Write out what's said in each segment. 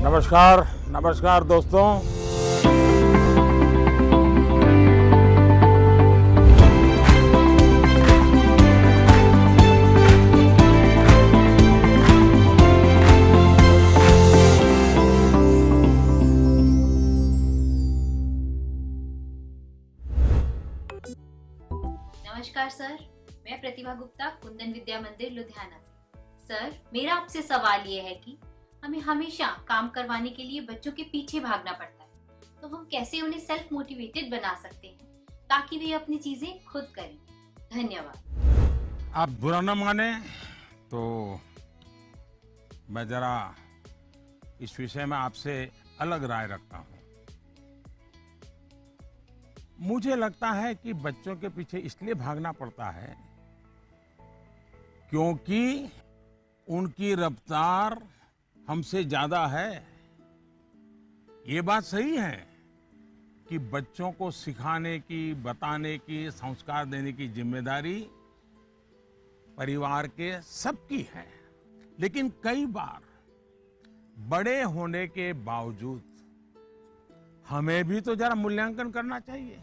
नमस्कार नमस्कार दोस्तों। नमस्कार सर, मैं प्रतिभा गुप्ता, कुंदन विद्या मंदिर लुधियाना से। सर, मेरा आपसे सवाल ये है कि हमें हमेशा काम करवाने के लिए बच्चों के पीछे भागना पड़ता है, तो हम कैसे उन्हें सेल्फ मोटिवेटेड बना सकते हैं ताकि वे अपनी चीजें खुद करें। धन्यवाद। आप बुरा न माने तो मैं जरा इस विषय में आपसे अलग राय रखता हूं। मुझे लगता है कि बच्चों के पीछे इसलिए भागना पड़ता है क्योंकि उनकी रफ्तार हमसे ज्यादा है। ये बात सही है कि बच्चों को सिखाने की, बताने की, संस्कार देने की जिम्मेदारी परिवार के सबकी है, लेकिन कई बार बड़े होने के बावजूद हमें भी तो जरा मूल्यांकन करना चाहिए।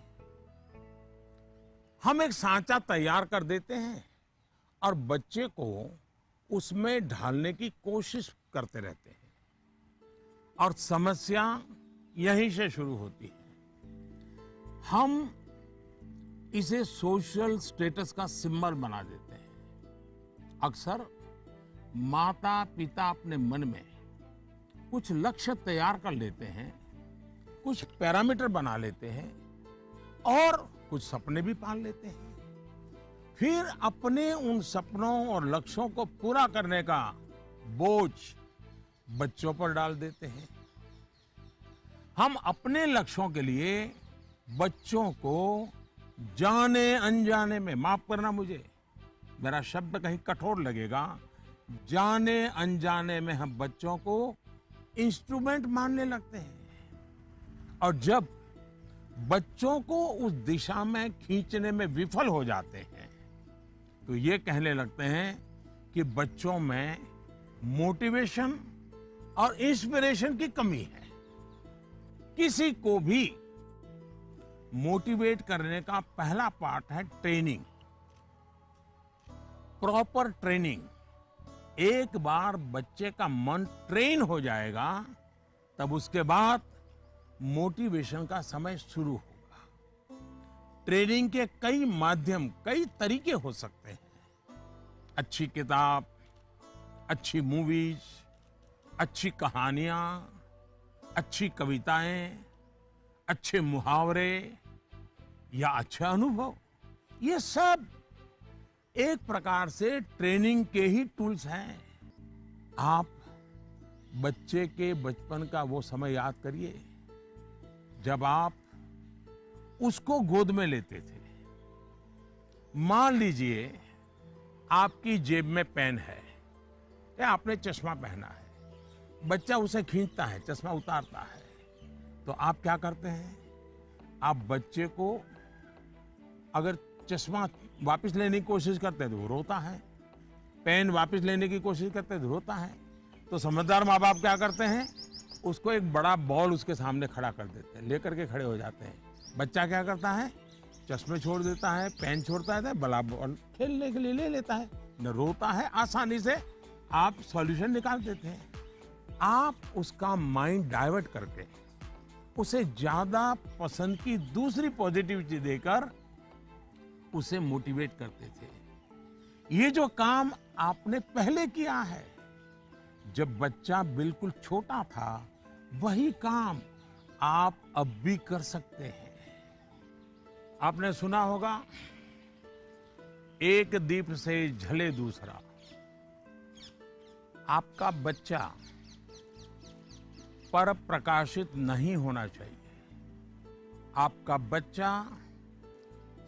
हम एक सांचा तैयार कर देते हैं और बच्चे को उसमें ढालने की कोशिश करते रहते हैं और समस्या यहीं से शुरू होती है। हम इसे सोशल स्टेटस का सिंबल बना देते हैं। अक्सर माता पिता अपने मन में कुछ लक्ष्य तैयार कर लेते हैं, कुछ पैरामीटर बना लेते हैं और कुछ सपने भी पाल लेते हैं। फिर अपने उन सपनों और लक्ष्यों को पूरा करने का बोझ बच्चों पर डाल देते हैं। हम अपने लक्ष्यों के लिए बच्चों को जाने अनजाने में, माफ करना मुझे, मेरा शब्द कहीं कठोर लगेगा, जाने अनजाने में हम बच्चों को इंस्ट्रूमेंट मानने लगते हैं। और जब बच्चों को उस दिशा में खींचने में विफल हो जाते हैं तो ये कहने लगते हैं कि बच्चों में मोटिवेशन और इंस्पिरेशन की कमी है। किसी को भी मोटिवेट करने का पहला पार्ट है ट्रेनिंग, प्रॉपर ट्रेनिंग। एक बार बच्चे का मन ट्रेन हो जाएगा तब उसके बाद मोटिवेशन का समय शुरू होगा। ट्रेनिंग के कई माध्यम, कई तरीके हो सकते हैं। अच्छी किताब, अच्छी मूवीज, अच्छी कहानियां, अच्छी कविताएं, अच्छे मुहावरे या अच्छे अनुभव, ये सब एक प्रकार से ट्रेनिंग के ही टूल्स हैं। आप बच्चे के बचपन का वो समय याद करिए जब आप उसको गोद में लेते थे। मान लीजिए आपकी जेब में पेन है या आपने चश्मा पहना है, बच्चा उसे खींचता है, चश्मा उतारता है, तो आप क्या करते हैं? आप बच्चे को अगर चश्मा वापस लेने की कोशिश करते हैं तो वो रोता है, पेन वापस लेने की कोशिश करते हैं तो रोता है। तो समझदार माँ बाप क्या करते हैं? उसको एक बड़ा बॉल उसके सामने खड़ा कर देते हैं, लेकर के खड़े हो जाते हैं। बच्चा क्या करता है? चश्मे छोड़ देता है, पेन छोड़ता है, बड़ा बॉल खेलने के लिए ले लेता है, न रोता है। आसानी से आप सॉल्यूशन निकाल देते हैं। आप उसका माइंड डाइवर्ट करके उसे ज्यादा पसंद की दूसरी पॉजिटिविटी देकर उसे मोटिवेट करते थे। ये जो काम आपने पहले किया है जब बच्चा बिल्कुल छोटा था, वही काम आप अब भी कर सकते हैं। आपने सुना होगा, एक दीप से जले दूसरा। आपका बच्चा पर प्रकाशित नहीं होना चाहिए। आपका बच्चा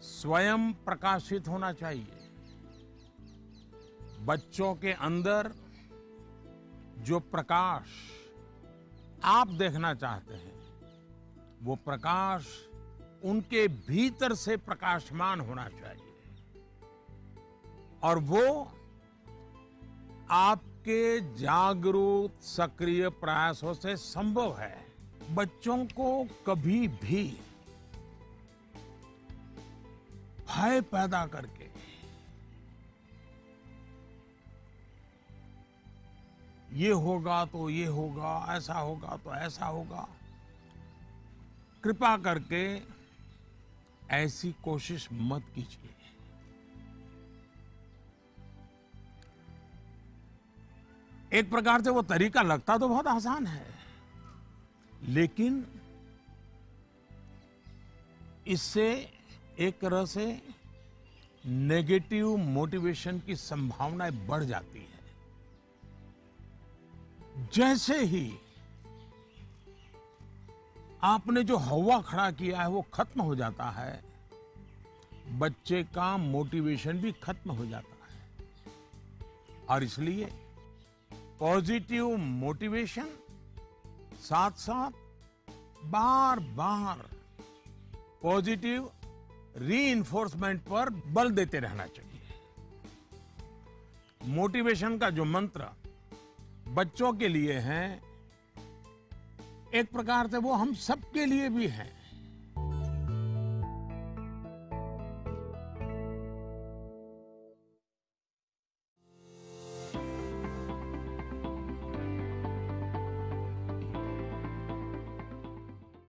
स्वयं प्रकाशित होना चाहिए। बच्चों के अंदर जो प्रकाश आप देखना चाहते हैं, वो प्रकाश उनके भीतर से प्रकाशमान होना चाहिए और वो आप आपके जागरूक सक्रिय प्रयासों से संभव है। बच्चों को कभी भी भय पैदा करके ये होगा तो ये होगा, ऐसा होगा तो ऐसा होगा, कृपा करके ऐसी कोशिश मत कीजिए। एक प्रकार से वो तरीका लगता तो बहुत आसान है, लेकिन इससे एक तरह से नेगेटिव मोटिवेशन की संभावनाएं बढ़ जाती है। जैसे ही आपने जो हवा खड़ा किया है वो खत्म हो जाता है, बच्चे का मोटिवेशन भी खत्म हो जाता है। और इसलिए पॉजिटिव मोटिवेशन साथ साथ बार बार पॉजिटिव रीइंफोर्समेंट पर बल देते रहना चाहिए। मोटिवेशन का जो मंत्र बच्चों के लिए है, एक प्रकार से वो हम सबके लिए भी है।